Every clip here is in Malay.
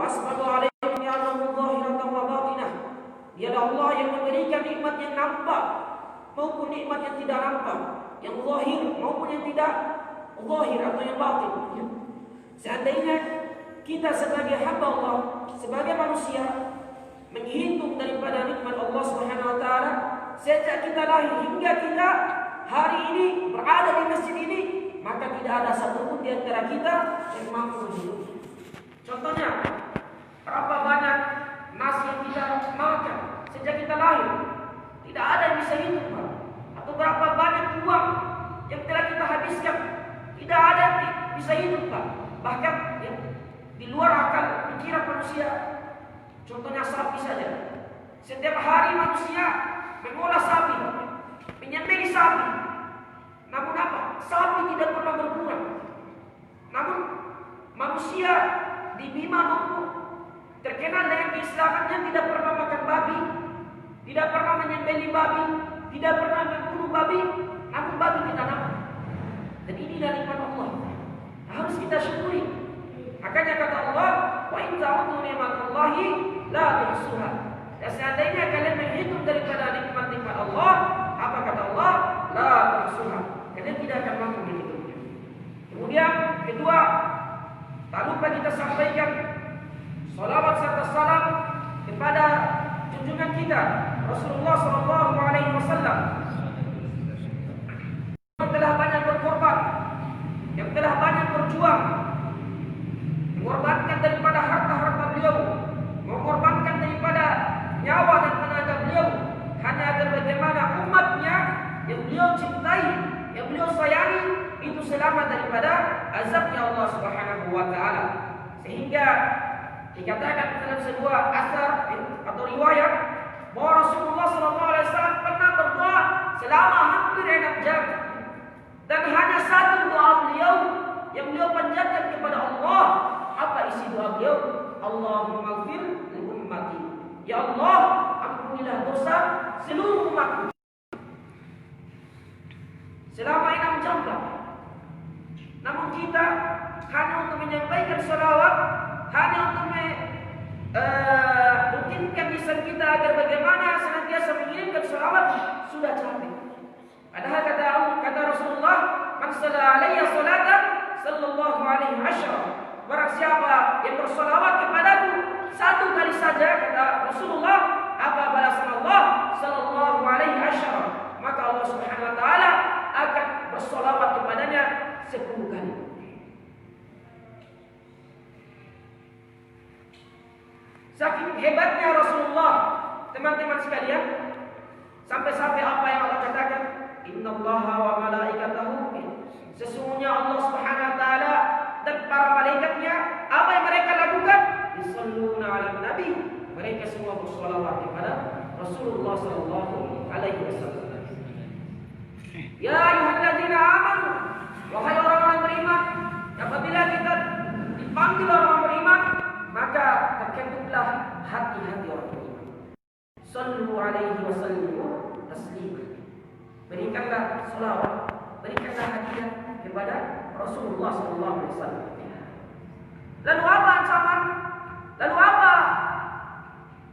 asbagha 'alaikum ni'amahu dhahiratan wa batinah. Dialah Allah yang memberikan nikmat yang nampak maupun nikmat yang tidak nampak, yang zahir maupun yang tidak zahir atau yang batin. Seandainya kita sebagai hamba Allah, sebagai manusia, menghitung daripada nikmat Allah Subhanahu wa taala sejak kita lahir hingga kita hari ini berada di masjid ini, maka tidak ada satupun di antara kita yang mampu menghitungnya. Contohnya, berapa banyak nasi yang kita makan sejak kita lahir? Tidak ada yang bisa hitung, Pak. Atau berapa banyak uang yang telah kita habiskan? Tidak ada yang bisa hitung, Pak. Bahkan ya, di luar akal pikiran manusia. Contohnya sapi saja. Setiap hari manusia mengolah sapi, menyembelih sapi. Namun apa? Sapi tidak pernah berkurang. Namun manusia di Bima Maupun terkenal dengan keislamannya, tidak pernah makan babi, tidak pernah menyembelih babi, tidak pernah membunuh babi, namun babi kita makan. Dan ini dari nikmat Allah. Harus kita syukuri. Makanya kata Allah, wa in ta'uddu ni'matallahi la tuhsuha. Dan seandainya kalian menghitung daripada nikmat-nikmat Allah, apa kata Allah? La tuhsuha. Kalian tidak akan mampu menghitungnya. Kemudian kedua, tak lupa kita sampaikan salawat serta salam kepada junjungan kita Rasulullah SAW yang telah banyak berkorban, yang telah banyak berjuang, mengorbankan daripada harta-harta beliau, mengorbankan daripada nyawa dan tenaga beliau, hanya agar bagaimana umatnya yang beliau cintai, yang beliau sayangi, itu selamat daripada azabnya Allah Subhanahu wa taala. Sehingga dikatakan dalam sebuah asar atau riwayat bahwa Rasulullah SAW pernah berdoa selama hampir 6 jam, dan hanya satu doa beliau yang beliau panjatkan kepada Allah. Apa isi doa beliau? Allahumma ighfir li ummati. Ya Allah, ampunilah dosa seluruh umatku. Selama 6 jam lah. Namun kita hanya untuk menyampaikan salawat, hanya untuk rutinkan lisan kita agar bagaimana senantiasa mengirimkan salawat, sudah capek. Padahal kata Rasulullah, man shalla alayya salatan sallallahu alaihi wasallam. Barang siapa yang bersalawat kepadaku 1 kali saja, kata Rasulullah, apa balasan Allah sallallahu alaihi wasallam, maka Allah Subhanahu wa taala akan bersalawat kepadanya 10 kali. Saking hebatnya Rasulullah, teman-teman sekalian, sampai-sampai apa yang Allah katakan, innallaha wa malaikatahu, sesungguhnya Allah Subhanahu wa taala dan para malaikatnya, apa yang mereka lakukan? Yusalluna 'alan nabi, mereka semua berselawat kepada Rasulullah sallallahu alaihi wasallam. Ya ayyuhalladzina amanu, wahai orang-orang beriman, apabila kita dipanggil orang beriman, maka terkentutlah hati-hati orang beriman. Sallu alaihi wasallimu taslima. Berikanlah salawat, berikanlah hadiah kepada Rasulullah sallallahu alaihi wasallam. Lalu apa ancaman? Lalu apa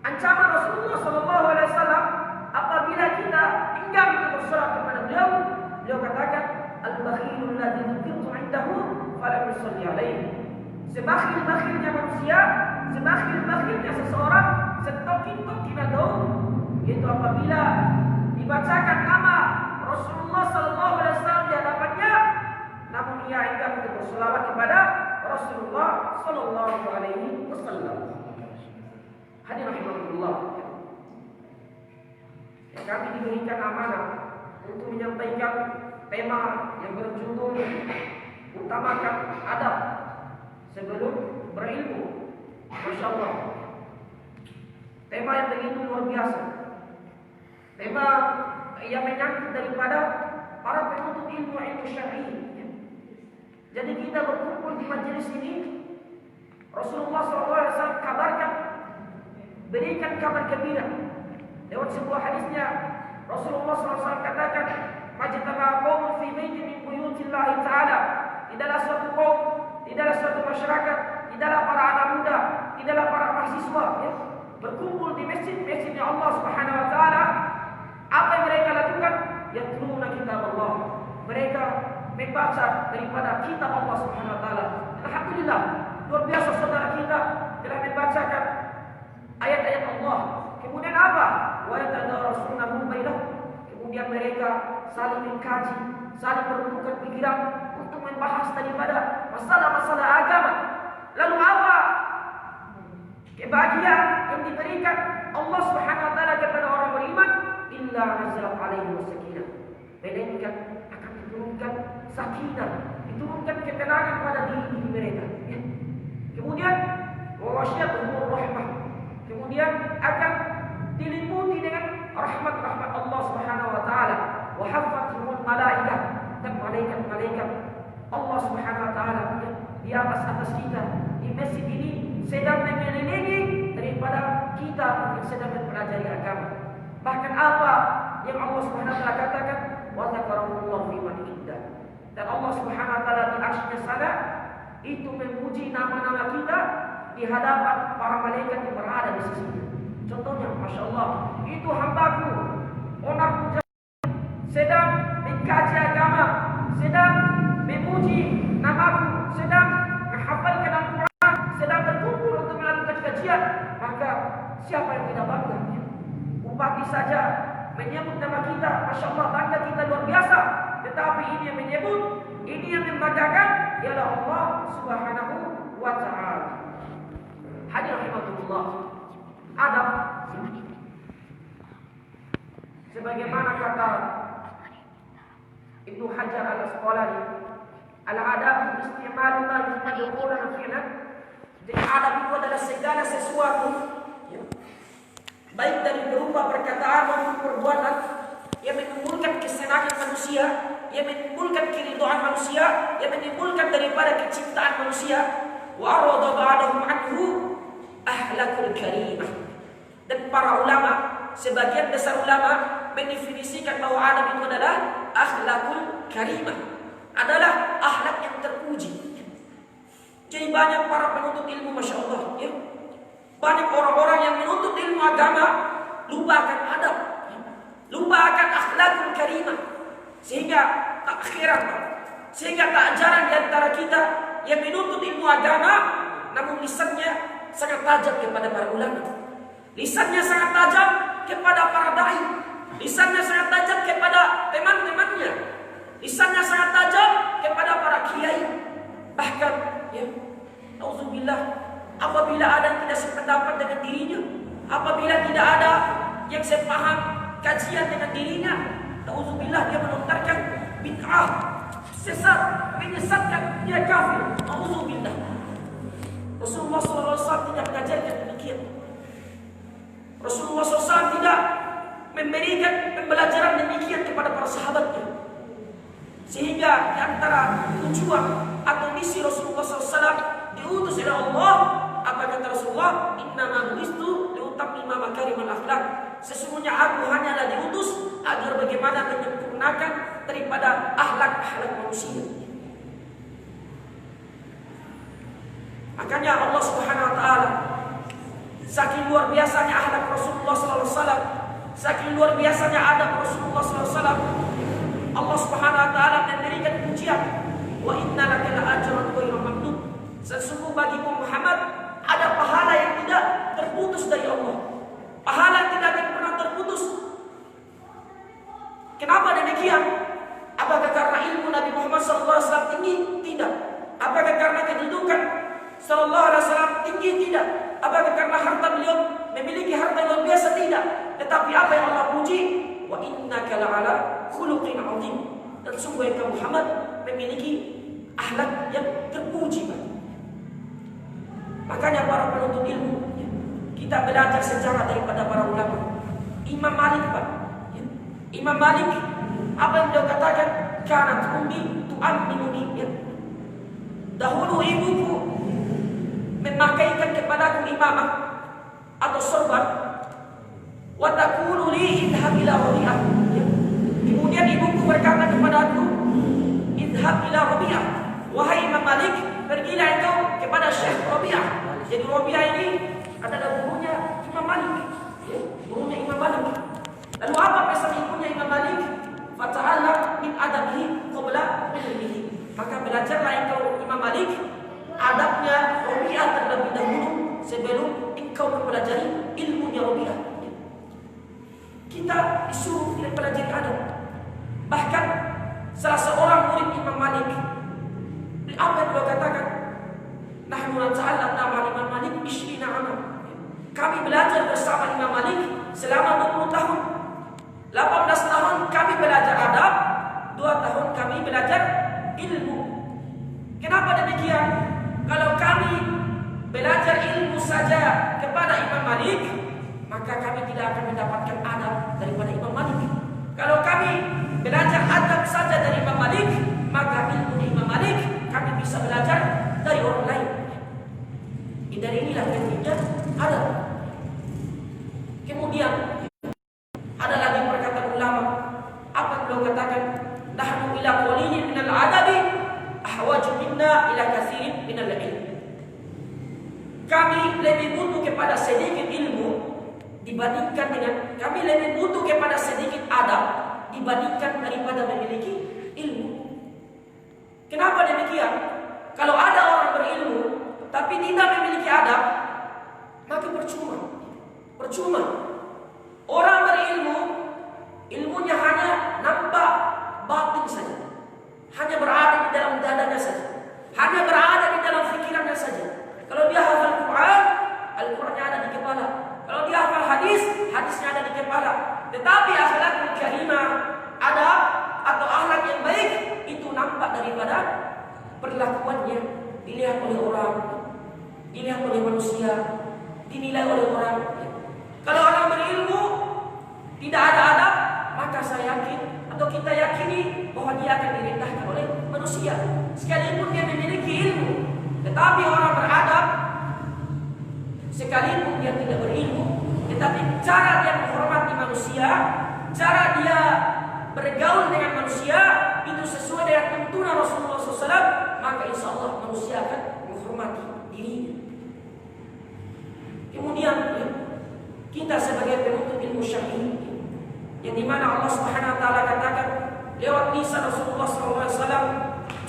ancaman Rasulullah sallallahu alaihi wasallam apabila kita enggan untuk bersolat kepada beliau? Beliau katakan, al-bakhilul ladzi dzikirtu 'indahu falam yusalli alaihi. Sebakhil-bakhilnya manusia, sebakhil-bakhilnya seseorang, setokin-tokin daun, yaitu apabila dibacakan nama Rasulullah sallallahu alaihi wasallam di hadapannya, namun ia enggan untuk berselawat kepada Rasulullah sallallahu alaihi wasallam. Hadirin rahimakumullah. Kami diberikan amanah untuk menyampaikan tema yang berjudul utamakan adab sebelum berilmu. Masya Allah, tema yang begitu luar biasa, tema yang menyangkut daripada para penuntut ilmu syar'i. Jadi kita berkumpul di majelis ini, Rasulullah SAW kabarkan, berikan kabar gembira. Lewat sebuah hadisnya, Rasulullah SAW katakan, majtama'a qaumun fi baitin min buyutillahi ta'ala. Tidaklah suatu kaum, tidaklah suatu masyarakat, tidaklah para anak muda, tidaklah berkumpul di masjid-masjidnya Allah Subhanahu wa taala, apa yang mereka lakukan? Yatluna kitab Allah. Mereka membaca daripada kitab Allah Subhanahu wa taala. Alhamdulillah, luar biasa saudara kita telah membacakan ayat-ayat Allah. Kemudian apa? Wa yatadarasunahu bainahum. Kemudian mereka saling mengkaji, saling bertukar pikiran untuk membahas daripada masalah-masalah agama. Lalu apa kebahagiaan yang diberikan Allah Subhanahu wa taala kepada orang beriman? Illa nazalat alaihi wasakinah. Melainkan akan diturunkan sakinah, diturunkan ketenangan pada diri mereka. Ya. Kemudian wawasyatuhumur rahmah. Kemudian akan diliputi dengan rahmat-rahmat Allah Subhanahu wa taala. Wa hafathumul malaikah, dan malaikat-malaikat Allah Subhanahu wa taala di atas kita di masjid ini sedang mengelilingi daripada kita yang sedang mempelajari agama. Bahkan apa yang Allah Subhanahu wa taala katakan, wa zakarallahu fi man indah. Dan Allah Subhanahu wa taala di arsy-Nya sana itu memuji nama-nama kita di hadapan para malaikat yang berada di sisinya. Contohnya, Masya Allah, itu hambaku, onakku sedang mengkaji agama, sedang memuji namaku, sedang menghafalkan Al-Quran, sedang berkumpul untuk melakukan kajian. Maka siapa yang tidak bangga? Bupati saja menyebut nama kita, Masya Allah, bangga kita luar biasa. Tetapi ini yang menyebut, ini yang membanggakan ialah Allah Subhanahu wa ta'ala. Hadir rahimahullah. Adab, sebagaimana kata Ibnu Hajar al-Asqalani, al-adab istimal ma yaquluna fi'lan. Jadi adab itu adalah segala sesuatu, baik dari berupa perkataan maupun perbuatan, yang menimbulkan kesenangan manusia, yang menimbulkan keridhaan manusia, yang menimbulkan daripada kecintaan manusia. Wa arada ba'dahum anhu ahlakul karimah. Dan para ulama, sebagian besar ulama mendefinisikan bahwa adab itu adalah akhlakul karimah, adalah akhlak yang terpuji. Jadi banyak para penuntut ilmu, Masya Allah, ya. Banyak orang-orang yang menuntut ilmu agama lupakan adab, lupakan akhlakul karimah, sehingga tak akhirat, sehingga tak jarang di antara kita yang menuntut ilmu agama namun lisannya sangat tajam kepada para ulama, lisannya sangat tajam kepada para dai, lisannya sangat tajam kepada teman-temannya, lisannya sangat tajam kepada para kiai. Bahkan, ya, auzubillah, apabila ada yang tidak sependapat dengan dirinya, apabila tidak ada yang sepaham kajian dengan dirinya, auzubillah, dia melontarkan bid'ah, sesat, menyesatkan, dia kafir. Auzubillah. Rasulullah SAW tidak mengajarkan demikian. Rasulullah SAW tidak memberikan pembelajaran demikian kepada para sahabatnya. Sehingga di antara tujuan atau misi Rasulullah SAW diutus oleh Allah, apa kata Rasulullah? Innama bu'istu liutammima makarimal akhlak. Sesungguhnya aku hanyalah diutus agar bagaimana menyempurnakan daripada akhlak-akhlak manusia. Makanya Allah Subhanahu wa taala, saking luar biasanya akhlak Rasulullah sallallahu alaihi wasallam, saking luar biasanya adab Rasulullah sallallahu alaihi wasallam, Allah Subhanahu wa taala memberikan pujian, wa innalaka la'ajran ghairu mamnun. Sesungguhnya bagimu Muhammad ada pahala yang tidak terputus dari Allah, pahala yang tidak akan pernah terputus. Kenapa demikian? Apakah karena ilmu Nabi Muhammad SAW tinggi? Tidak. Apakah karena kedudukan Sallallahu Alaihi Wasallam tinggi? Tidak. Apakah karena harta beliau memiliki harta yang luar biasa? Tidak. Tetapi apa yang Allah puji? Wa innaka la'ala khuluqin 'azim. Dan sungguh engkau Muhammad memiliki akhlak yang terpuji. Makanya para penuntut ilmu, kita belajar sejarah daripada para ulama. Imam Malik, Pak. Imam Malik, apa yang beliau katakan? Kanat ummi tu'amminuni. Dahulu ibuku memakaikan kepadaku imamah atau sorban. Wa taqulu li idhhab ila Rabi'ah. Kemudian ibuku berkata kepadaku, idhhab ila Rabi'ah. Wahai Imam Malik, pergilah engkau kepada Syekh Rabi'ah. Jadi Rabi'ah ini adalah gurunya Imam Malik. Ya, gurunya Imam Malik. Lalu apa pesan ibunya Imam Malik? Fata'allam min adabihi qabla ilmihi. Maka belajarlah engkau Imam Malik adabnya Rabi'ah terlebih dahulu sebelum engkau mempelajari ilmunya Rabi'ah. Kita disuruh tidak pelajari adab. Bahkan salah seorang murid Imam Malik, apa yang beliau katakan? Nahnu nata'allam nama Imam Malik 20 aman. Kami belajar bersama Imam Malik selama 20 tahun. 18 tahun kami belajar adab, 2 tahun kami belajar ilmu. Kenapa demikian? Kalau kami belajar ilmu saja kepada Imam Malik, maka kami tidak akan mendapatkan adab daripada Imam Malik. Kalau kami belajar adab saja dari Imam Malik, maka ilmu Imam Malik kami bisa belajar dari orang lain. Dari inilah pentingnya adab. Kemudian ada lagi perkataan ulama. Apa beliau katakan? Nahnu ila qalilin minal adabi ahwaju minna ila katsirin minal ilm. Kami lebih butuh kepada sedikit ilmu dibandingkan dengan kami lebih butuh kepada sedikit adab dibandingkan daripada memiliki ilmu. Kenapa demikian? Kalau ada orang berilmu tapi tidak memiliki adab, maka percuma. Orang berilmu, ilmunya hanya nampak batin saja, hanya berada di dalam dadanya saja, hanya berada di dalam fikirannya saja. Kalau dia hafal Quran, Al-Qurannya ada di kepala. Kalau dia hafal hadis, hadisnya ada di kepala. Tetapi akhlakul karimah, adab atau akhlak yang baik itu nampak daripada perlakuannya, dilihat oleh orang, dilihat oleh manusia, dinilai oleh orang. Kalau orang berilmu tidak ada adab, maka saya yakin atau kita yakini bahwa dia akan direndahkan oleh manusia. Sekalipun dia memiliki ilmu, tetapi orang beradab, sekalipun dia tidak berilmu, tetapi cara dia menghormati manusia, cara dia bergaul dengan manusia itu sesuai dengan tuntunan Rasulullah SAW, maka insya Allah manusia akan menghormati dirinya. Kemudian kita sebagai penuntut ilmu syar'i, yang dimana Allah Subhanahu Wa Taala katakan lewat lisan Rasulullah SAW,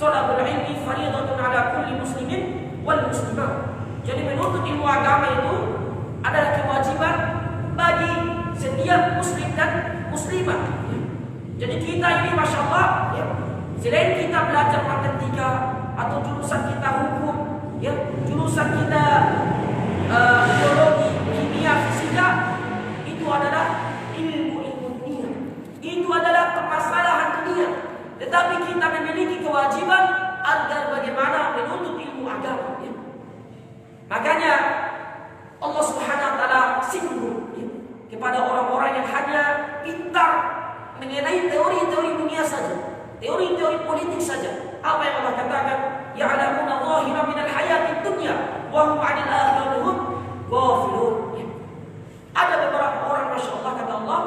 thalabul ilmi fardhatun ala kulli muslimin wal muslimah. Jadi menuntut ilmu agama itu adalah kewajiban bagi setiap muslim dan muslimah. Jadi kita ini masya Allah, selain kita belajar matematika atau jurusan kita hukum, jurusan kita biologi, kimia, fisika, itu adalah ilmu dunia. Itu adalah permasalahan dunia. Tetapi kita memiliki kewajiban agar bagaimana menuntut ilmu agama. Makanya Allah Subhanahu Wa Taala singgung kepada orang-orang yang hanya pintar mengenai teori-teori dunia saja, teori-teori politik saja. Apa yang Allah katakan? Ya'lamuna dhahiran minal hayatid dunya wa hum 'anil akhirati hum ghafilun. Ada beberapa orang masya Allah kata Allah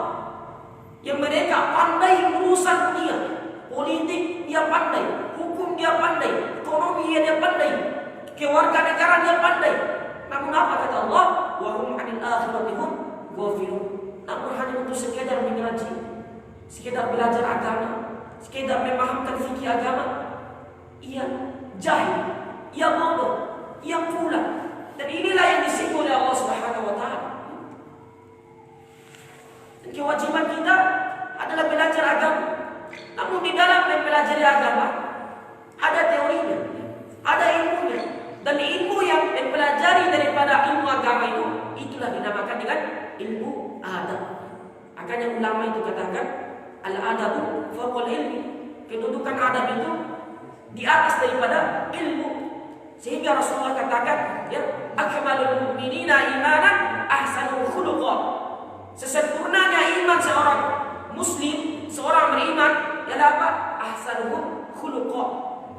yang mereka pandai urusan dunia, politik dia pandai, hukum dia pandai, ekonomi dia pandai, kewarganegaraan dia pandai. Namun apa kata Allah? Wa hum 'anil akhirati hum ghafilun. Namun hanya untuk sekedar mengaji, sekedar belajar agama, sekedar memahamkan fikih agama, ia jahil, ia bodoh, ia pula. Dan inilah yang disinggung oleh Allah Subhanahu Wa Taala. Kewajiban kita adalah belajar agama. Namun di dalam mempelajari agama ada teorinya, ada ilmunya. Dan ilmu yang mempelajari daripada ilmu agama itu, itulah dinamakan dengan ilmu adab. Makanya ulama itu katakan al-adabu fawqal ilmi. Kedudukan adab itu di atas daripada ilmu. Sehingga Rasulullah katakan, akmalul mu'minina imanan ahsanul khuluqa. Sesempurnanya iman seorang muslim, seorang beriman, ialah apa? Ahsanul khuluqa.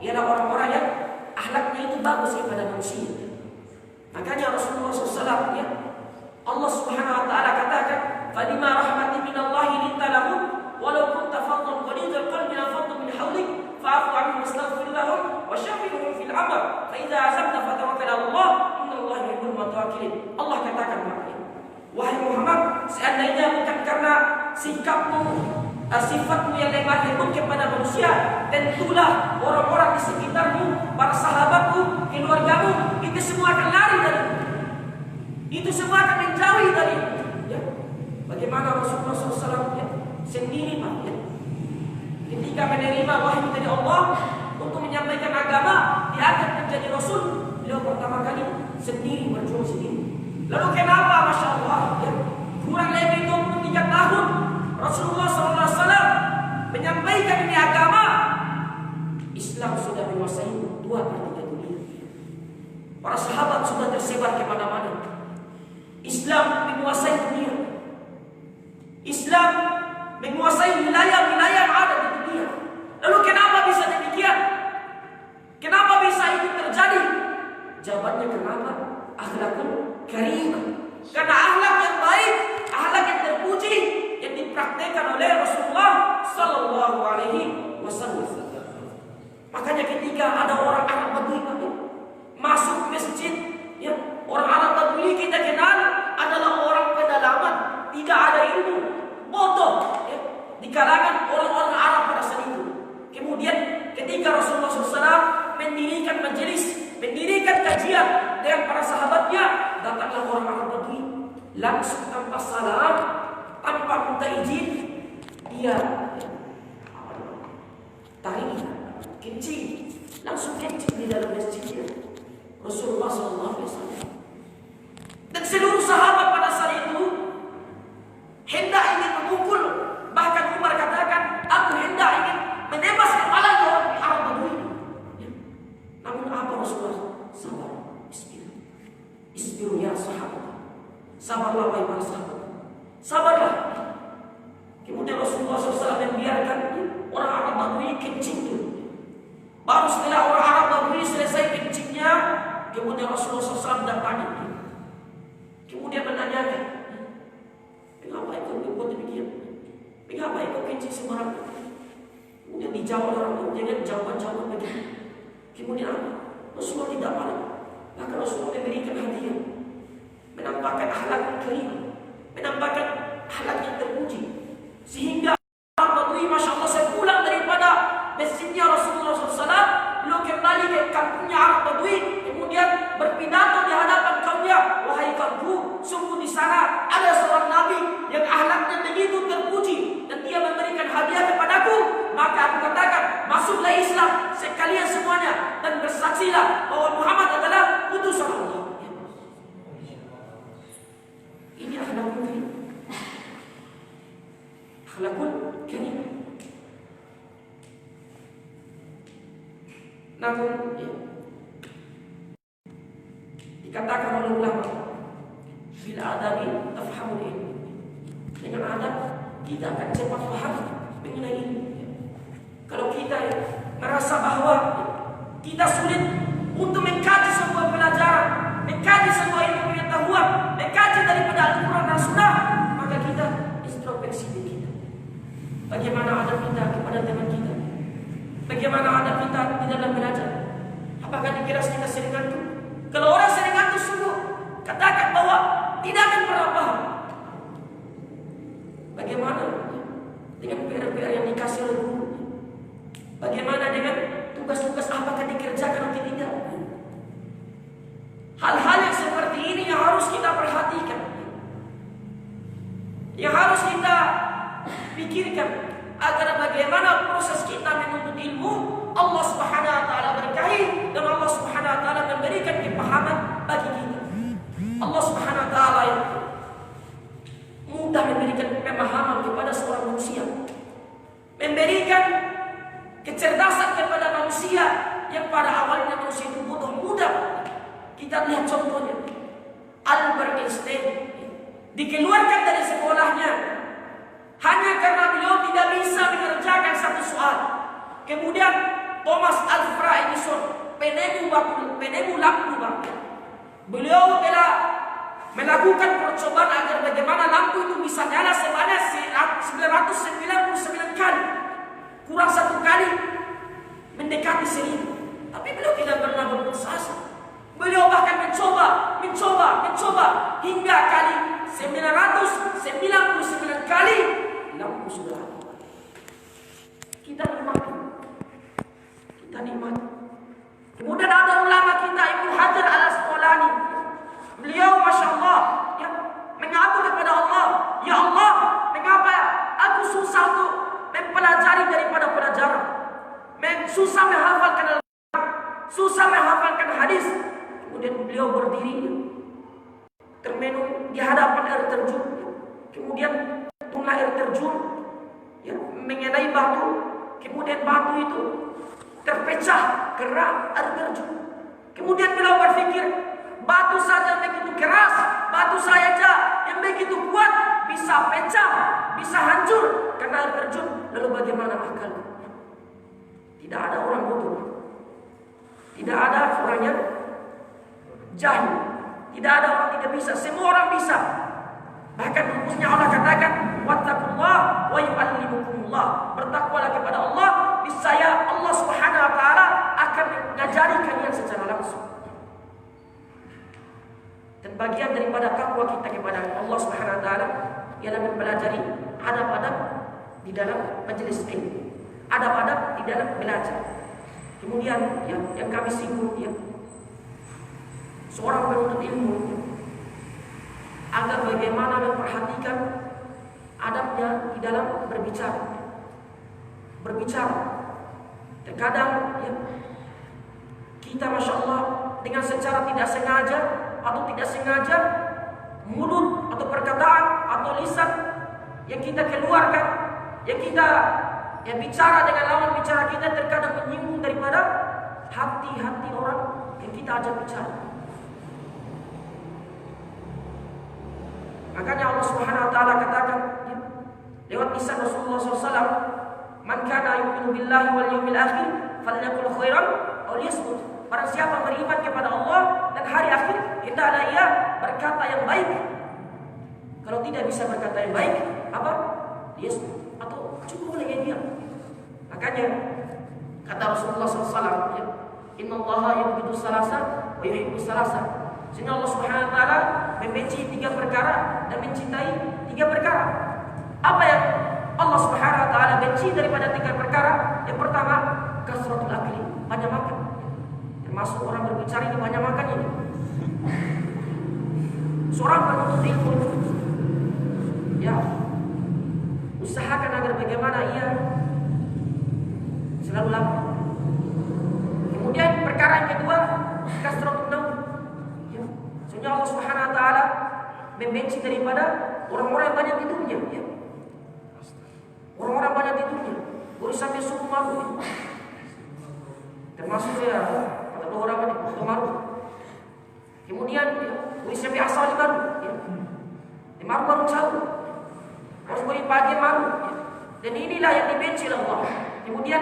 Ialah orang-orang yang akhlaknya itu bagus kepada manusia. Makanya Rasulullah SAW, Allah Subhanahu Wa Taala katakan, "Fadima rahmatin minallahi linta lahum, walau kunta faddan ghalidhal qalbi lanfaddu min hawlik, fa'fu anhum wastaghfir lahum wa syawwirhum fil amr, fa idza azamta fatawakkal 'ala Allah, innallaha yuhibbul mutawakkilin." Allah katakan kepadanya, wahai Muhammad, seandainya bukan karena sikapmu, sifatmu yang lemah lembut kepada manusia, tentulah orang-orang di sekitarmu, para sahabatmu, keluargamu, itu semua akan lari darimu. Itu semua akan menjauhi darimu. Ya. Bagaimana Rasulullah SAW ya, sendiri Pak, ya, ketika menerima wahyu dari Allah untuk menyampaikan agama, diangkat menjadi Rasul, beliau pertama kali sendiri, berjuang sendiri. Lalu kenapa, Masya Allah, ya, kurang lebih 23 tahun Rasulullah SAW menyampaikan ini agama, Islam sudah menguasai 2/3 dunia. Para sahabat sudah tersebar kemana-mana. Islam menguasai dunia. Islam menguasai wilayah-wilayah yang ada di dunia. Lalu kenapa bisa demikian? Kenapa bisa itu terjadi? Jawabannya kenapa? Akhlakul karimah. Karena akhlak yang baik, akhlak yang terpuji, yang dipraktekkan oleh Rasulullah Sallallahu Alaihi Wasallam. Makanya ketika ada orang Arab Badui masuk masjid, ya, orang Arab Badui kita kenal adalah orang pedalaman, tidak ada ilmu, bodoh, ya, di kalangan orang-orang Arab pada saat itu. Kemudian ketika Rasulullah SAW mendirikan majelis, mendirikan kajian dengan para sahabatnya, datanglah orang Arab Badui langsung tanpa salam, tanpa minta izin, dia tarik, kencing, langsung kencing di dalam masjidnya Rasulullah SAW. Dan seluruh sahabat pada saat itu hendak ingin memukul, bahkan Umar katakan, aku hendak ingin menebas kepala orang Arab Badui. Ya. Namun apa Rasulullah? Sabar, isbiru ya sahabat. Sabarlah wahai para sahabat. Sabarlah. Kemudian Rasulullah SAW membiarkan orang Arab Badui kencing itu. Baru setelah orang Arab Badui selesai kencingnya, kemudian Rasulullah SAW datangi. Kemudian menanyakan, mengapa itu berbuat demikian? Mengapa itu kencing sembarangan? Kemudian dijawab orang itu dengan jawaban-jawaban begitu. Kemudian apa? Rasulullah tidak marah. Maka Rasulullah memberikan hadiah, menampakkan akhlak yang karimah, menampakkan akhlak yang terpuji, sehingga orang Badui, Masya Allah, sepulang daripada masjidnya Rasulullah SAW, beliau kembali ke kampungnya Arab Badui, kemudian berpidato di hadapan kaumnya, wahai kaumku, sungguh di sana ada seorang nabi yang akhlaknya begitu terpuji dan dia memberikan hadiah kepadaku, maka aku katakan, masuklah Islam sekalian semuanya dan bersaksilah bahwa Muhammad adalah utusan Allah. Ini akhlakul karim. Akhlakul karim. Namun ya, dikatakan oleh ulama, bil adabi tafhamul ilm. Dengan adab kita akan cepat paham mengenai ini. Kalau kita merasa bahwa kita sulit untuk mengkaji sebuah pelajaran, mengkaji sebuah ilmu pengetahuan, mengkaji daripada Al-Quran dan Sunnah, maka kita introspeksi diri kita. Bagaimana adab kita kepada teman kita? Bagaimana adab kita di dalam belajar? Apakah dikira kita sering ngantuk? Kalau orang sering ngantuk sungguh, katakan bahwa tidak akan pernah paham. Bagaimana dengan PR-PR yang dikasih oleh guru? Bagaimana dengan tugas-tugas apakah dikerjakan atau tidak? Hal-hal yang seperti ini yang harus kita perhatikan, yang harus kita pikirkan, agar bagaimana proses kita menuntut ilmu, Allah Subhanahu wa taala berkahi dan Allah Subhanahu wa taala memberikan kepahaman bagi kita. Allah Subhanahu wa taala yang mudah memberikan pemahaman kepada seorang manusia, memberikan kecerdasan kepada manusia yang pada awalnya manusia itu bodoh mudah. Kita lihat contohnya, Albert Einstein dikeluarkan dari sekolahnya hanya karena beliau tidak bisa mengerjakan satu soal. Kemudian Thomas Alva Edison, penemu lampu, beliau telah melakukan percobaan agar bagaimana lampu itu bisa nyala sebanyak 999 kali, kurang satu kali mendekati 1000. Tapi beliau tidak pernah berputus asa. Beliau bahkan mencoba hingga kali 999 kali lampu sudah ada. Kita nikmati. Kemudian ada ulama kita Ibnu Hajar al-Asqalani. Beliau Masya Allah ya, mengadu kepada Allah, ya Allah, mengapa aku susah untuk mempelajari daripada pelajaran, susah menghafalkan Al-Quran, susah menghafalkan hadis. Kemudian beliau berdiri termenung di hadapan air terjun. Kemudian mulai air terjun ya, mengenai batu. Kemudian batu itu terpecah karena air terjun. Kemudian beliau berpikir, batu saja begitu keras, batu saja yang begitu kuat bisa pecah, bisa hancur karena air terjun. Lalu bagaimana akal? Tidak ada orang bodoh, tidak ada orang yang jahil, tidak ada orang tidak bisa, semua orang bisa. Bahkan rumusnya Allah katakan, wattaqullah wa yu'allimukumullah. Bertakwalah kepada Allah, niscaya Allah Subhanahu wa taala akan mengajari kalian secara langsung. Dan bagian daripada takwa kita kepada Allah Subhanahu wa taala ialah mempelajari adab-adab di dalam majelis ilmu, adab-adab di dalam belajar. Kemudian yang kami singgung ya, seorang penuntut ilmu agar bagaimana memperhatikan adabnya di dalam berbicara. Terkadang ya, kita Masya Allah dengan secara tidak sengaja atau tidak sengaja, mulut atau perkataan atau lisan yang kita keluarkan, yang kita bicara dengan lawan bicara kita, terkadang menyinggung daripada hati-hati orang yang kita ajak bicara. Makanya Allah Subhanahu wa taala katakan ya, lewat lisan Rasulullah SAW, "Man kana yu'minu billahi wal yawmil akhir falyaqul khairan aw liyasmut." Barang siapa beriman kepada Allah dan hari akhir, hendaklah ia berkata yang baik. Kalau tidak bisa berkata yang baik, apa? Liyasmut, atau cukup boleh diam. Makanya kata Rasulullah SAW, ya, "Innallaha yubghidu salasa wa yuhibbu salasa." Sehingga Allah Subhanahu wa taala membenci 3 perkara dan mencintai 3 perkara. Apa yang Allah Subhanahu wa taala benci daripada 3 perkara? Yang pertama, kasratul akli, banyak makan. Termasuk orang berbicara ini banyak makan ini. Seorang penuntut ilmu ya, usahakan agar bagaimana ia selalu lapar. Kemudian perkara yang kedua, kasratul naum. Sehingga Allah Subhanahu wa taala membenci daripada orang-orang yang banyak tidurnya ya. Orang-orang banyak tidurnya, boleh sampai subuh malam. Termasuk ya kata orang banyak malam. Kemudian ya, boleh sampai asal baru ya. Baru sahur. Harus boleh pagi malam ya. Dan inilah yang dibenci oleh Allah. Kemudian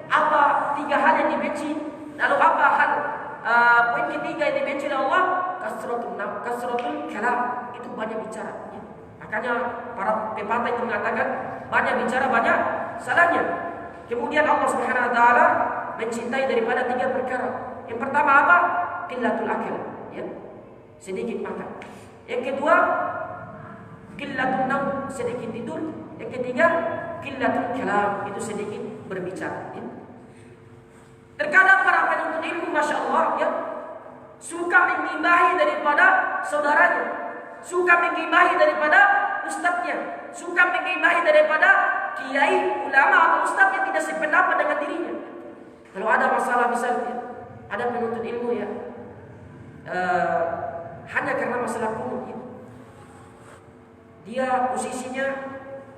apa 3 hal yang dibenci? Lalu apa hal poin ketiga yang dibenci oleh Allah? Kasratul kalam, itu banyak bicara ya. Makanya para pepatah itu mengatakan banyak bicara banyak salahnya. Kemudian Allah Subhanahu wa taala mencintai daripada 3 perkara. Yang pertama apa? Qillatul akal ya, sedikit makan. Yang kedua, qillatul naum, sedikit tidur. Yang ketiga, qillatul kalam, itu sedikit berbicara ya. Terkadang para penuntut ilmu Masya Allah ya, suka menggibahi daripada saudaranya, suka menggibahi daripada ustadznya, suka menggibahi daripada kiai, ulama atau ustadz yang tidak sependapat dengan dirinya. Kalau ada masalah misalnya, ada penuntut ilmu ya, hanya karena masalah kunut ya, dia posisinya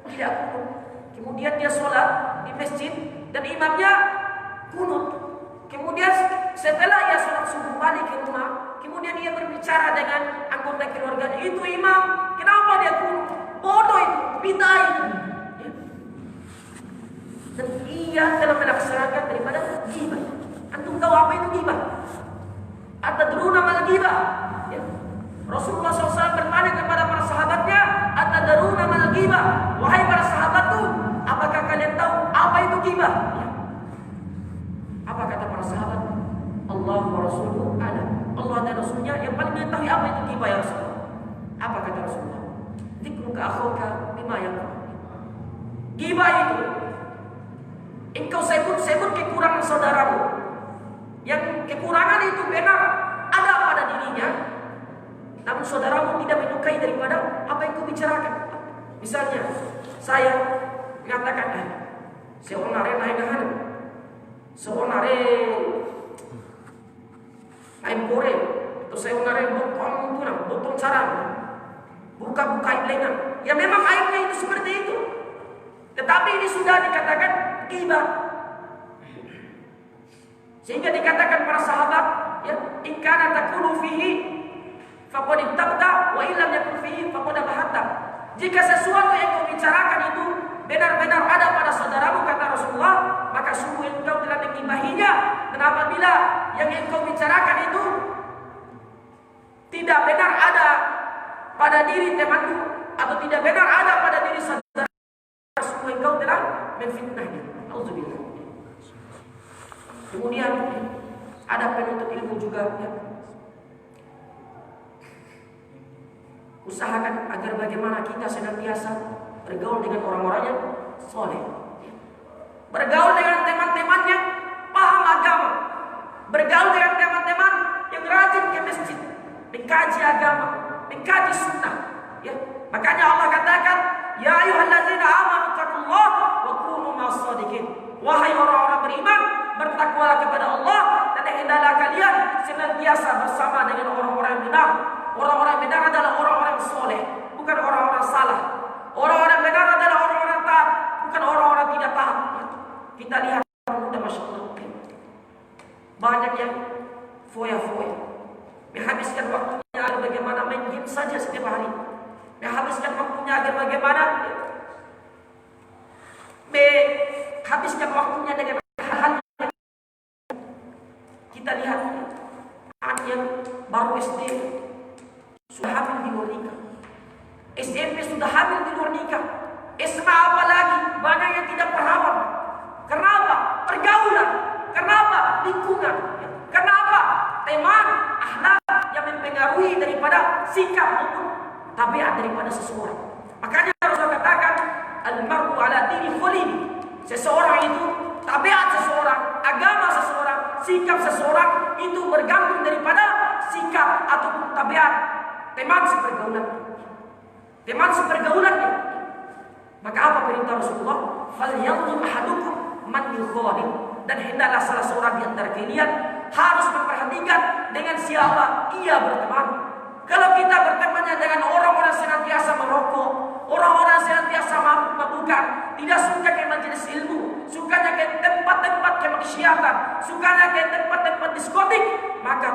tidak kunut, kemudian dia sholat di masjid dan imamnya kunut. Kemudian setelah ia sholat subuh balik ke rumah, kemudian ia berbicara dengan anggota keluarganya, itu imam, kenapa dia kunut? Bodoh itu, bid'ah itu. Ya. Dan ia telah melaksanakan daripada ghibah. Antum tahu apa itu ghibah? Atadruna mal ghibah? Ya. Rasulullah SAW bertanya kepada para sahabatnya, Atadruna mal ghibah? Wahai para sahabatku, apakah kalian tahu apa itu ghibah? Ya. Apa kata para sahabat? Allah wa Rasuluhu a'lam. Allah dan akhaka bima yakrah. Ghibah itu engkau sebut kekurangan saudaramu, yang kekurangan itu benar ada pada dirinya, namun saudaramu tidak menyukai daripada apa yang kau bicarakan. Misalnya saya mengatakan, seorang nare naik gahan, seorang nare ayam goreng, atau seorang nare botong sarang, buka lengan. Ya memang ayamnya itu seperti itu, tetapi ini sudah dikatakan ghibah. Sehingga dikatakan para sahabat, ya, in kana taqulu fihi faqad ibtabta wa illam yakun fihi faqad bahatta. Jika sesuatu yang kau bicarakan itu benar-benar ada pada saudaramu, kata Rasulullah, maka sungguh engkau telah menggibahinya. Dan apabila yang engkau bicarakan itu tidak benar ada pada diri temanmu, atau tidak benar ada pada diri saudara, sungguh engkau telah memfitnahnya. Auzubillah. Kemudian ada penuntut ilmu juga, ya. Usahakan agar bagaimana kita senantiasa bergaul dengan orang-orang yang soleh, bergaul dengan teman-temannya paham agama, bergaul dengan teman-teman yang rajin ke masjid, mengkaji agama, mengkaji sunnah, ya. Makanya Allah katakan, ya ayyuhallazina amanu taqullaha wa kunu ma'as-shadiqin. Wahai orang-orang beriman, bertakwalah kepada Allah, dan hendaklah kalian senantiasa bersama dengan orang-orang yang benar. Orang-orang yang benar adalah orang-orang yang soleh, bukan orang-orang salah. Orang-orang yang benar adalah orang-orang taat, bukan orang-orang tidak taat. Kita lihat muda, masya Allah, banyak yang foya-foya, menghabiskan waktunya agar bagaimana main game saja setiap hari, menghabiskan waktunya agar bagaimana menghabiskan waktunya dengan hal-hal. Kita lihat anak yang baru SD sudah hamil di luar nikah, SMP sudah hamil di luar nikah, SMA apalagi banyak yang tidak perawan. Kenapa? Pergaulan. Kenapa? Lingkungan. Kenapa? Teman, akhlak yang mempengaruhi daripada sikap maupun tabiat daripada seseorang. Makanya Rasulullah katakan, al-mar'u ala dini khalili. Seseorang itu, tabiat seseorang, agama seseorang, sikap seseorang itu bergantung daripada sikap ataupun tabiat teman sepergaulan. Teman sepergaulannya. Maka apa perintah Rasulullah? Falyanzur ahadukum man yukhalil. Dan hendaklah salah seorang di antara kalian harus memperhatikan dengan siapa ia berteman. Kalau kita bertemannya dengan orang-orang senantiasa merokok, orang-orang senantiasa mabuk-mabukan, tidak suka ke majelis ilmu, sukanya ke tempat-tempat kemaksiatan, sukanya ke tempat-tempat diskotik, maka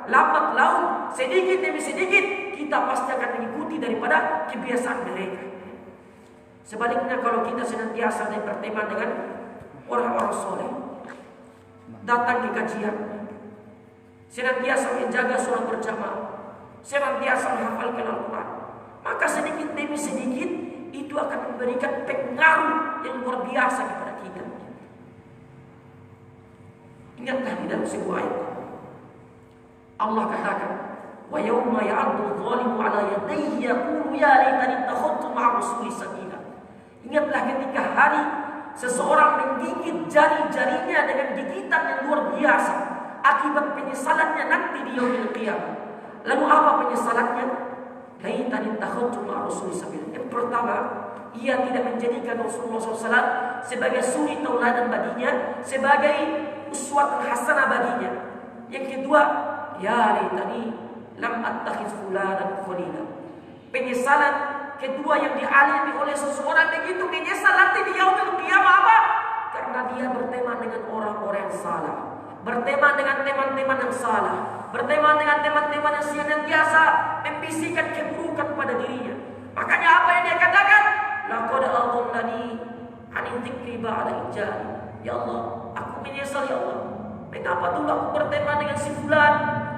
lambat laun sedikit demi sedikit kita pasti akan mengikuti daripada kebiasaan mereka. Sebaliknya kalau kita senantiasa berteman dengan orang-orang soleh, datang ke kajian, senantiasa menjaga sholat berjamaah, senantiasa menghafalkan Al-Quran, maka sedikit demi sedikit itu akan memberikan pengaruh yang luar biasa kepada kita. Ingatlah di dalam sebuah ayat Allah katakan, wa yawma ya'addu adh-dhalimu 'ala yadayhi yaqulu ya laitani ittakhadtu ma'a rasuli sabila. Ingatlah ketika hari seseorang menggigit jari-jarinya dengan gigitan yang luar biasa akibat penyesalannya nanti di yaumil qiyamah. Lalu apa penyesalannya? Laitani ittakhadtu ma'a rasuli sabila. Yang pertama, ia tidak menjadikan Rasulullah SAW sebagai suri tauladan baginya, sebagai uswatun hasanah baginya. Yang kedua, ya laitani lam attakhiz fulanan khalila. Penyesalan kedua yang dialami oleh seseorang begitu menyesal nanti di yaumil qiyamah apa? Karena dia berteman dengan orang-orang yang salah, berteman dengan teman-teman yang salah, berteman dengan teman-teman yang senantiasa membisikkan keburukan pada dirinya. Makanya apa yang dia katakan? Laqad adallani 'ani dzikri ba'da ijani. Ya Allah, aku menyesal ya Allah. Mengapa dulu aku berteman dengan si fulan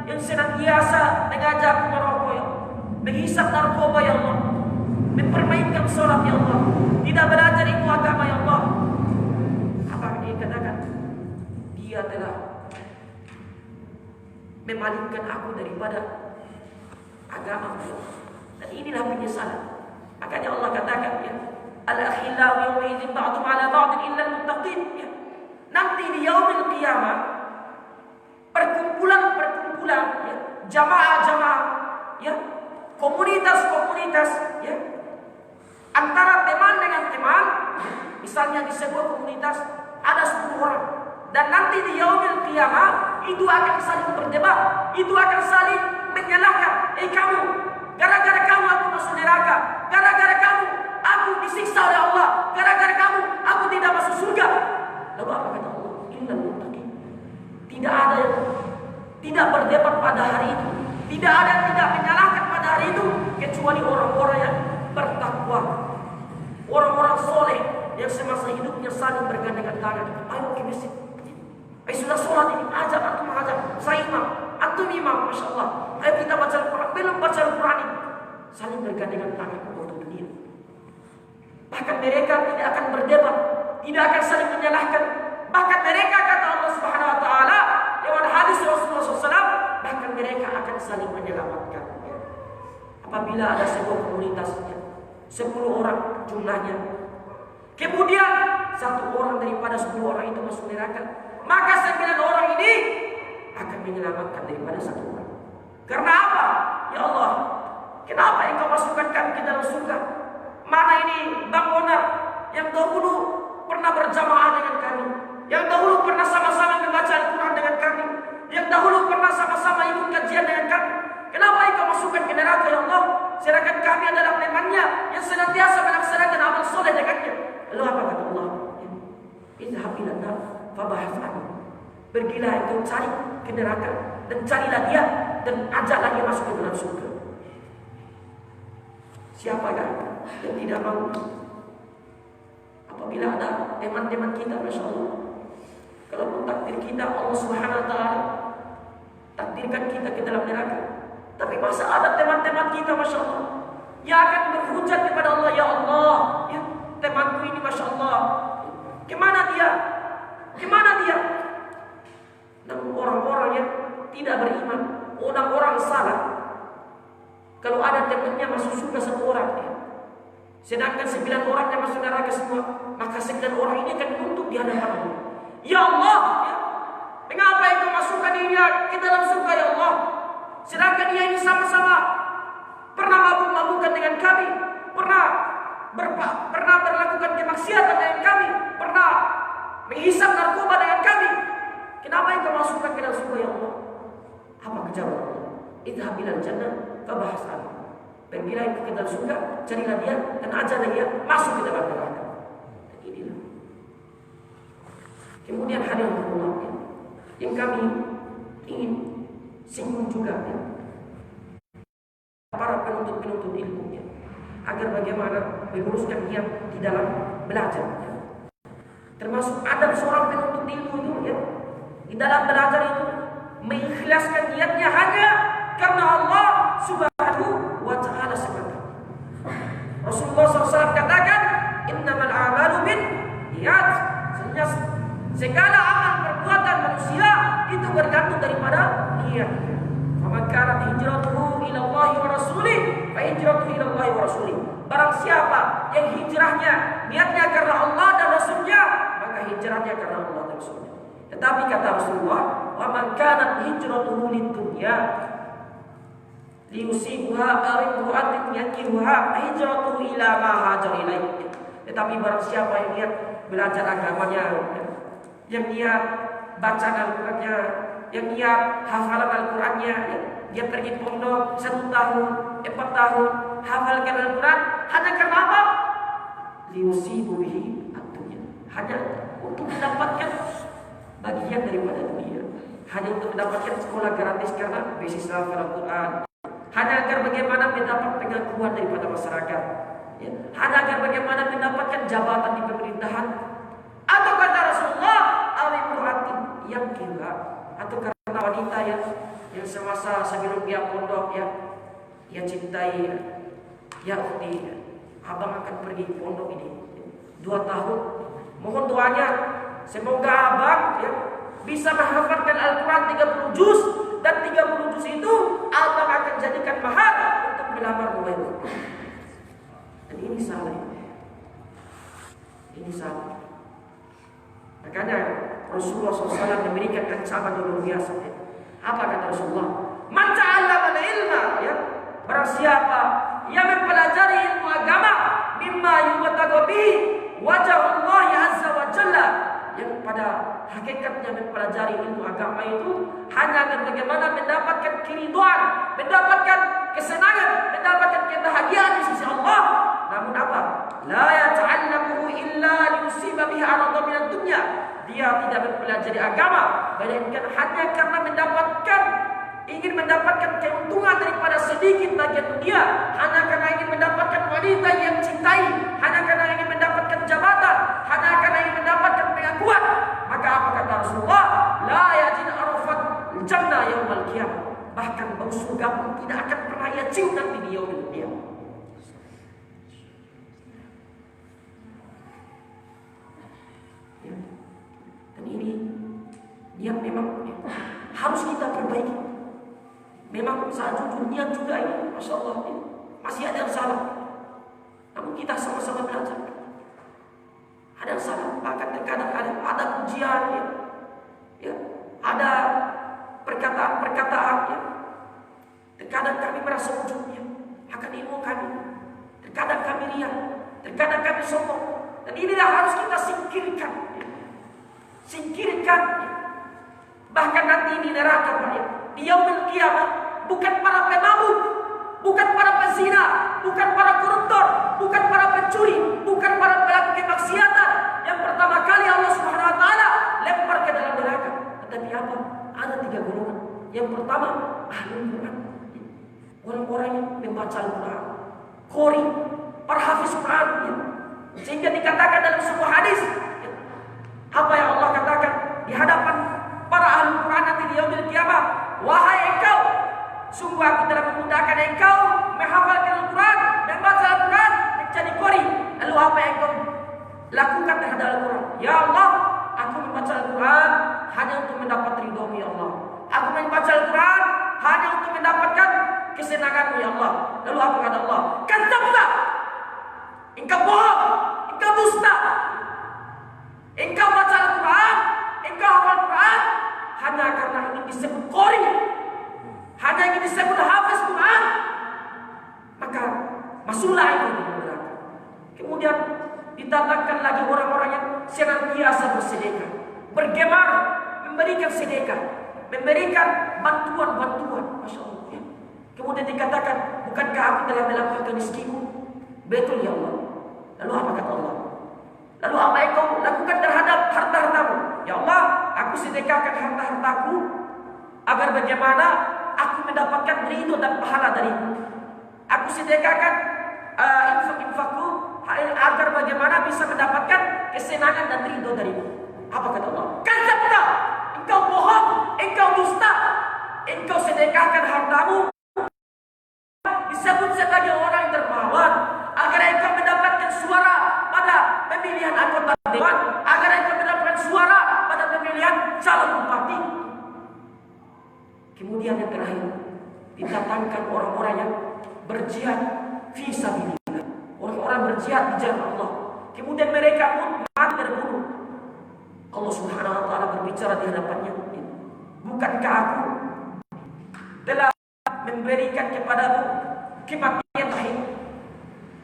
yang senantiasa mengajakku merokok ya Allah, menghisap narkoba ya Allah, mempermainkan sholat ya Allah, tidak belajar ilmu agama ya Allah. Apa yang dia katakan? Dia telah memalingkan aku daripada agama. Dan inilah penyesalan. Makanya Allah katakan ya, al-akhillau yawma idzin ba'dhum 'ala ba'din illa al-muttaqin ya. Nanti di yaumil qiyamah perkumpulan-perkumpulan ya, jamaah-jamaah ya, komunitas-komunitas ya, antara teman dengan teman. Misalnya di sebuah komunitas ada 10 orang, dan nanti di yaumil qiyamah itu akan saling berdebat, itu akan saling menyalahkan. Kamu, gara-gara kamu aku masuk neraka, gara-gara kamu aku disiksa oleh Allah, gara-gara kamu aku tidak masuk surga. Lalu apa kata Allah? Innal muttaqin. Tidak ada yang tidak berdebat pada hari itu, tidak ada yang tidak menyalahkan pada hari itu, kecuali orang-orang yang bertakwa, orang-orang soleh yang semasa hidupnya saling bergandengan tangan. Ayo ke masjid, sudah sholat ini, ajak antum ajak, saya imam, antum imam, masya Allah. Ayo kita baca Al-Quran, belum baca Al-Quran ini, saling bergandengan tangan untuk dunia. Bahkan mereka tidak akan berdebat, tidak akan saling menyalahkan. Bahkan mereka, kata Allah Subhanahu Wa Taala lewat hadis Rasulullah SAW, bahkan mereka akan saling menyelamatkan. Apabila ada sebuah komunitas 10 orang jumlahnya, kemudian 1 orang daripada 10 orang itu masuk neraka, maka 9 orang ini akan menyelamatkan daripada 1 orang. Karena apa? Ya Allah, kenapa Engkau masukkan kami ke dalam surga? Mana ini Bang Onar yang dahulu pernah berjamaah dengan kami, yang dahulu pernah sama-sama membaca Al-Quran dengan kami, yang dahulu pernah sama-sama ikut kajian dengan kami. Kenapa Engkau masukkan ke neraka ya Allah? Sedangkan kami adalah temannya yang senantiasa melaksanakan amal soleh dengannya. Lalu apa kata Allah? Idhab ila nar fabahas anhu. Pergilah engkau cari ke neraka dan carilah dia dan ajaklah dia masuk ke dalam surga. Siapakah yang tidak mau? Apabila ada teman-teman kita, masya Allah, kalau takdir kita Allah Subhanahu Wa Taala takdirkan kita ke dalam neraka, tapi masa ada teman-teman kita, masya Allah, yang akan berhujat kepada Allah, ya Allah, ya temanku ini, masya Allah, kemana dia? Kemana dia? Namun orang-orang yang tidak beriman, orang-orang salah, kalau ada temannya masuk surga 1 orang ya, sedangkan 9 orang yang masuk neraka semua, maka 9 orang ini akan menuntut di hadapan Allah. Ya Allah, ya, mengapa Engkau masukkan dia ke dalam surga ya Allah? Sedangkan dia ini sama-sama pernah mabuk-mabukan dengan kami, pernah berlakukan kemaksiatan dengan kami, pernah menghisap narkoba dengan kami. Kenapa Engkau masukkan ke dalam surga ya Allah? Apa jawaban Allah? Idhab ilal jannah fabahas anhu. Pergilah ke dalam surga, carilah dia dan ajarlah dia masuk ke dalam neraka. Inilah. Kemudian hadirin Allah yang kami ingin singgung juga ya, para penuntut ilmu ya, agar bagaimana meluruskan niat di dalam belajar ya. Termasuk adab seorang penuntut ilmu itu ya, di dalam belajar itu mengikhlaskan niatnya hanya karena Allah Subhanahu wa Ta'ala semata. Rasulullah SAW katakan, innamal a'malu binniyat. Segala amal perbuatan manusia itu bergantung daripada niat. Faman kanat hijratuhu ila Allah wa rasulih, fa hijratuhu ila Allah wa rasulih. Barang siapa yang hijrahnya niatnya karena Allah dan Rasulnya, maka hijrahnya karena Allah dan Rasulnya. Tetapi kata Rasulullah, wa man kanat hijratuhu lid-dunya liusibuha aw imra'atin yankihuha hijratuhu ila ma hajar ilaihi. Tetapi barang siapa yang niat belajar agamanya, yang niat baca Al-Qur'annya, yang niat hafalan Al-Qur'annya, dia pergi pondok 1 tahun, 4 tahun, hafalkan Al-Quran hanya karena apa? Liusibu bihi ad-dunya. Hanya untuk mendapatkan bagian daripada dunia, hanya untuk mendapatkan sekolah gratis karena beasiswa Al-Quran, hanya agar bagaimana mendapat pengakuan daripada masyarakat ya. Hanya agar bagaimana mendapatkan jabatan di pemerintahan, atau kata Rasulullah al-imru'atin yang gila, atau karena wanita yang semasa sebelum dia pondok ya, dia cintai ya ukhti, abang akan pergi pondok ini 2 tahun, mohon doanya semoga abang ya bisa menghafalkan Al-Quran 30 juz, dan 30 juz itu abang akan jadikan mahar untuk melamar murid. Dan ini salah. Ini salah. Makanya Rasulullah SAW memberikan ancaman yang luar biasa. Apa kata Rasulullah? Man ta'allama al-ilma, ya, barang siapa yang mempelajari ilmu agama, mimma yubtagha bihi wajh Allah azza wa jalla, yang pada hakikatnya mempelajari ilmu agama itu hanya agar bagaimana mendapatkan keridhaan, mendapatkan kesenangan, mendapatkan kebahagiaan di sisi Allah. Namun apa? La yata'allamuhu illa liyusiba bihi 'aradan minad dunya. Dia tidak mempelajari agama melainkan hanya karena ingin mendapatkan keuntungan daripada sedikit bagian dunia, hanya karena ingin mendapatkan wanita yang cintai, hanya karena ingin mendapatkan jabatan, hanya karena ingin mendapatkan pengakuan. Maka apa kata Rasulullah? La yajid arafat jannah yaumil qiyamah. Bahkan bau surga pun tidak akan pernah ia cium nanti di yaumil qiyamah. Ya. Dan ini yang memang harus kita perbaiki. Memang saat jujurnya juga ini, Masya Allah, ini masih ada yang salah. Namun kita sama-sama belajar. Ada yang salah, bahkan terkadang ada pujian, ya, ada perkataan-perkataan, ya. Terkadang kami merasa ujungnya akan ilmu kami. Terkadang kami riak, terkadang kami sombong. Dan inilah harus kita singkirkan, ya. Singkirkan, ya. Bahkan nanti di neraka, ya, di yaumil qiyamah, bukan para pemabuk, bukan para pezina, bukan para koruptor, bukan para pencuri, bukan para pelaku kemaksiatan yang pertama kali Allah Subhanahu wa taala lempar ke dalam neraka. Tetapi apa? Ada 3 golongan. Yang pertama, ahlul Quran. Orang-orang yang membaca Al-Quran, qori, para hafiz Quran, ya. Sehingga dikatakan dalam sebuah hadis, ya, apa yang Allah katakan di hadapan para ahli Quran nanti di yaumil qiyamah, wahai engkau, sungguh aku telah memudahkan engkau menghafalkan Al-Quran, membaca Al-Quran, menjadi qori. Lalu apa yang engkau lakukan terhadap Al-Quran? Ya Allah, aku membaca Al-Quran hanya untuk mendapat ridho-Mu ya Allah. Aku membaca Al-Quran hanya untuk mendapatkan kesenangan-Mu ya Allah. Lalu apa kata Allah? Kadzabta, engkau bohong, engkau dusta. Engkau baca Al-Quran, engkau hafal Quran hanya karena ingin disebut qori, hanya ingin disebut hafiz Quran, maka masuklah itu di neraka. Kemudian ditatapkan lagi orang-orang yang senantiasa bersedekah, bergemar memberikan sedekah, memberikan bantuan-bantuan, Masya Allah, ya. Kemudian dikatakan, bukankah aku telah melakukan rizkimu? Betul ya Allah. Lalu apa kata Allah? Lalu apa yang kau lakukan terhadap harta-hartamu? Ya Allah, aku sedekahkan harta-hartaku agar bagaimana aku mendapatkan ridho dan pahala darimu. Aku sedekahkan infak-infakku agar bagaimana bisa mendapatkan kesenangan dan ridho darimu. Apa kata Allah? Kadzabta, engkau bohong, engkau dusta. Engkau sedekahkan hartamu disebut sebagai orang dermawan agar engkau mendapatkan suara pada pemilihan anggota dewan, agar engkau mendapatkan suara pada pemilihan calon bupati. Kemudian yang terakhir, didatangkan orang-orang yang berjihad fi sabilillah, orang-orang berjihad di jalan Allah. Kemudian mereka pun mati terbunuh. Allah Subhanahu wa taala berbicara di hadapannya, bukankah aku telah memberikan kepadamu kematian syahid,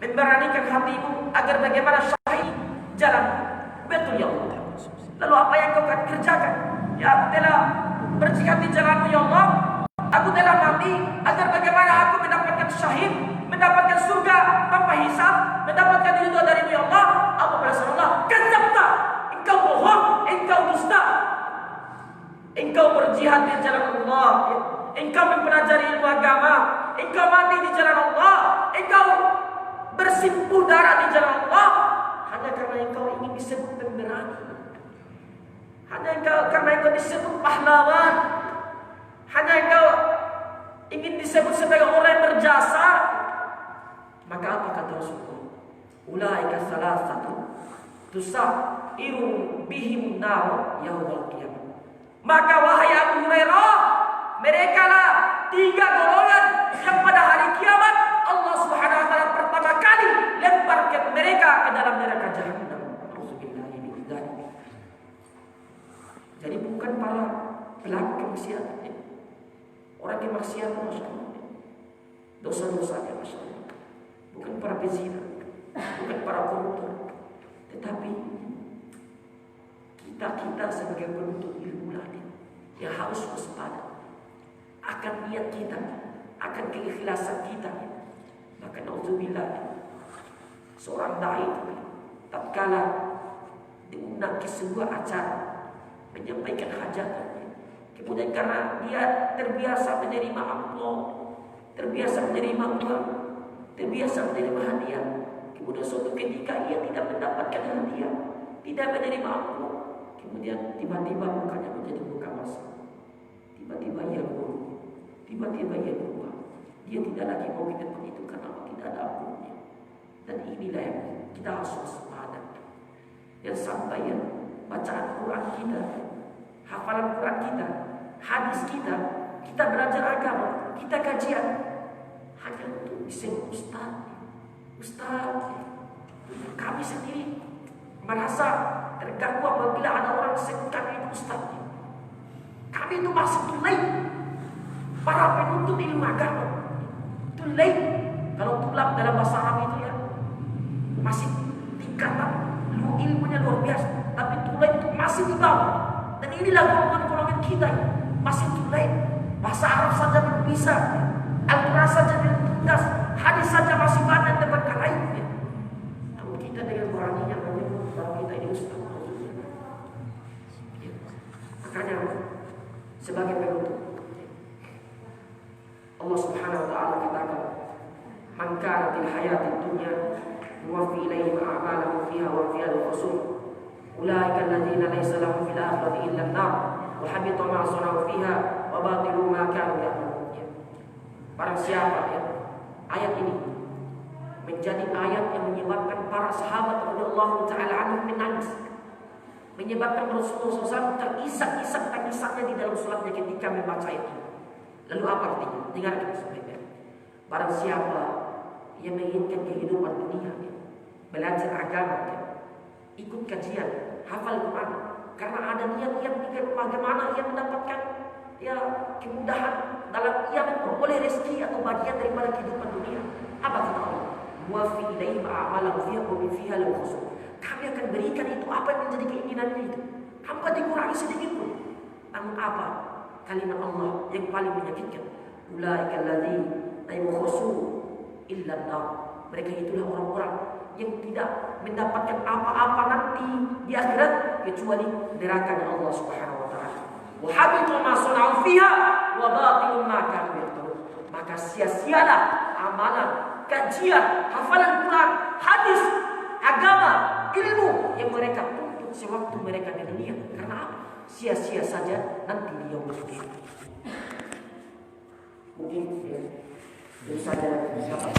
memberanikan hatimu agar bagaimana syahid jalan. Betul ya Allah. Lalu apa yang kau akan kerjakan? Ya, aku telah berjihad di jalanmu ya Allah. Aku telah mati agar bagaimana aku mendapatkan syahid, mendapatkan surga tanpa hisab, mendapatkan ridho darimu ya Allah. Apa balasan Allah? Kadzabta, engkau bohong, engkau dusta. Engkau berjihad di jalan Allah, engkau mempelajari ilmu agama, engkau mati di jalan Allah, engkau bersimpuh darah di jalan Allah hanya karena engkau ingin disebut pemberani, hanya karena engkau disebut pahlawan, hanya engkau ingin disebut sebagai orang yang berjasa. Maka apa kata Rasulullah? Ulaika salasatu tusairu bihim nar yaumil qiyamah. Maka wahai Abu Hurairah, mereka lah 3 golongan yang pada hari kiamat Allah Subhanahu wa taala pertama kali lempar ke bukan para pelaku kemaksiatan. Orang yang maksiat, dosa-dosanya, Masya Allah. Bukan para pezina, bukan para koruptor, tetapi kita sebagai penuntut ilmu yang harus waspada akan niat kita, akan keikhlasan kita. Maka na'udzubillah, seorang dai tatkala diundang ke sebuah acara menyampaikan hajatnya, kemudian karena dia terbiasa menerima amplop, terbiasa menerima uang, terbiasa menerima hadiah, kemudian suatu ketika ia tidak mendapatkan hadiah, tidak menerima amplop, kemudian tiba-tiba mukanya menjadi muka masam, tiba-tiba ia buruk, tiba-tiba ia berubah. Dia tidak lagi mau kita begitu karena tidak ada amplopnya. Dan inilah yang kita harus waspada. Yang sampai ya, bacaan Quran kita, hafalan Quran kita, hadis kita, kita belajar agama, kita kajian hanya untuk disebut Ustaz. Kami sendiri merasa terganggu apabila ada orang sebut kami itu Ustaz. Kami itu masih tulai, para penuntut ilmu agama. Tulai, kalau tulak dalam bahasa Arab itu ya, masih tingkatan ilmunya luar biasa, tapi tulai itu masih di bawah. Dan inilah golongan-golongan kita ya, masih tulai. Bahasa Arab saja belum bisa, Al-Quran saja belum tuntas, hadis saja masih banyak terbengkalai. Namun kita dengan beraninya menyebut bahwa kita ini Ustaz. Makanya sebagai penutup, Allah Subhanahu wa taala katakan, "Man kana fil hayatid dunya yuwaffi ilaihim a'malahum fiha wa fiha al-khusum. Ulaika alladziina laysa lahum fil akhirati illa an-nar wa habita ma sana'u fiha wa batilu ma kanu ya'malun." Barang siapa ya, ayat ini menjadi ayat yang menyebabkan para sahabat radhiyallahu taala anhum menangis, menyebabkan Rasulullah SAW terisak-isak tangisannya di dalam salatnya ketika membaca ayat ini. Lalu apa artinya? Dengarkan sebaik-baik. Barang siapa yang menginginkan kehidupan dunia, belajar agama, ikut kajian, hafal Quran, karena ada niat-niat bagaimana ia mendapatkan kemudahan dalam ia memperoleh rezeki atau bagian daripada kehidupan dunia. Apa kata Allah? Wa fi ilaihim a'malahum fiha wa fiha al-khusum. Kami akan berikan itu apa yang menjadi keinginannya itu, tanpa dikurangi sedikit pun. Namun apa kalimat Allah yang paling menyakitkan? Ulaika alladziina yukhsu illa an-nar. Mereka itulah orang-orang yang tidak mendapatkan apa-apa nanti di akhirat kecuali nerakanya Allah Subhanahu wa taala. Wa habita ma sana'u fiha wa batilun ma kanu ya'malun. Maka sia-sialah amalan, kajian, hafalan Quran, hadis, agama, ilmu yang mereka tuntut sewaktu mereka di dunia. Karena apa? Sia-sia saja nanti di yaumul qiyamah. Mungkin itu saja dapat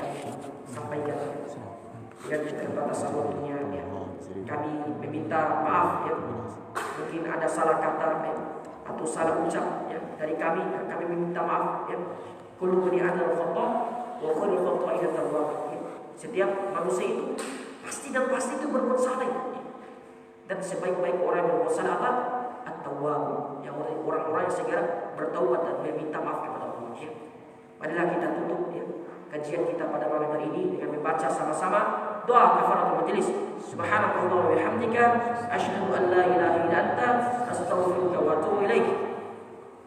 sampaikan dengan keterbatasan waktunya. Kami meminta maaf ya, mungkin ada salah kata atau salah ucap ya, dari kami meminta maaf ya. Kullu bani adam khata' wa kullu khata'in tawwab. Setiap manusia itu pasti itu berbuat salah. Dan sebaik-baik orang yang berbuat salah apa? At-tawwab, yang orang-orang yang segera bertaubat dan meminta maaf kepada Allah. Ya. Marilah kita tutup ya, kajian kita pada malam hari ini dengan membaca sama-sama doa kafaratul majelis. Subhanallahi wa bihamdika asyhadu an la ilaha illa anta astaghfiruka wa atubu ilaik.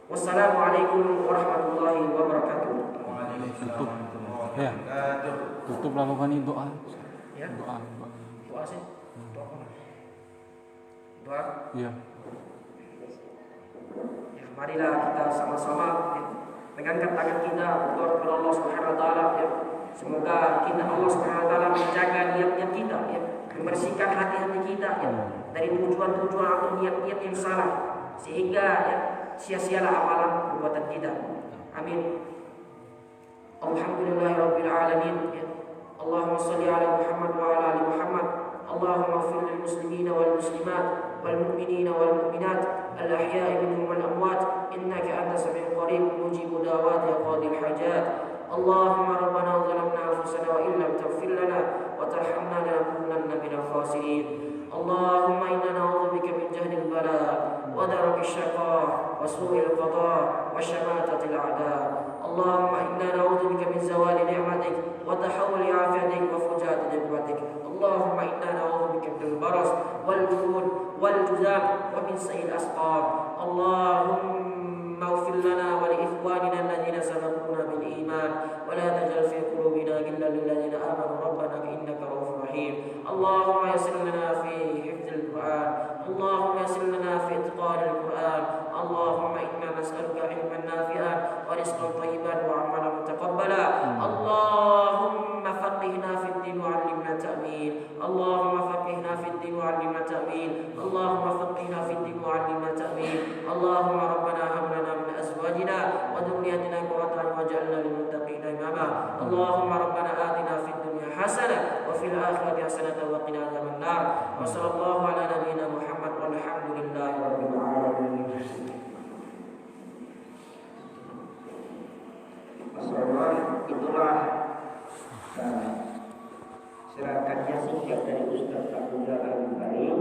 Wassalamualaikum warahmatullahi wabarakatuh. Tutup. Ya. Tutup lalu kan doa. Ya. Doa sih. Doa. Iya. Ya, marilah kita sama-sama ya, mengangkat tangan kita berdoa kepada Allah Subhanahu wa taala ya. Semoga kita Allah Subhanahu wa taala menjaga niat-niat kita ya, membersihkan hati-hati kita ya dari tujuan-tujuan atau niat-niat yang salah sehingga ya sia-sialah amalan perbuatan kita. Amin. Alhamdulillahirabbil alamin ya. Allahumma shalli ala Muhammad wa ala ali Muhammad. Allahumma ighfir lil muslimina wal muslimat wal mu'minina wal mu'minat al ahya'i minhum wal amwat innaka antas samiul qarib mujibud da'wat ya qadil hajat. Allahumma rabbana zalamna anfusana wa illam taghfir lana wa tarhamna lanakunanna minal khasirin. Allahumma inna na'udzubika min jahdil bala wa ودرك الشقاء وسوء القضاء وشماتة الأعداء. اللهم إنا نعوذ بك من زوال نعمتك وتحول عافيتك وفجاءة نقمتك. اللهم إنا نعوذ بك من البرص والجنون والجذام ومن سيء الأسقام. اللهم اغفر لنا ولإخواننا الذين سبقونا بالإيمان ولا تجعل في قلوبنا غلا للذين آمنوا ربنا إنك رؤوف رحيم. اللهم يسر لنا في حفظ القرآن. اللهم يسر لنا في إتقان القرآن. اللهم إنا نسألك علما نافعا ورزقا طيبا وعملا متقبلا. اللهم فقهنا في الدين وعلمنا تأويل. اللهم فقهنا في الدين وعلمنا تأويل. اللهم فقهنا في الدين وعلمنا تأويل. اللهم ربنا هب لنا من أزواجنا وذرياتنا قرة أعين واجعلنا للمتقين إماما. اللهم ربنا آتنا في الدنيا حسنة وفي الآخرة حسنة وقنا عذاب النار. وصلى الله على نبينا محمد والحمد لله رب العالمين. Masyaallah, itulah sirakannya singkat dari Ustaz Abdullah Al-Bukhari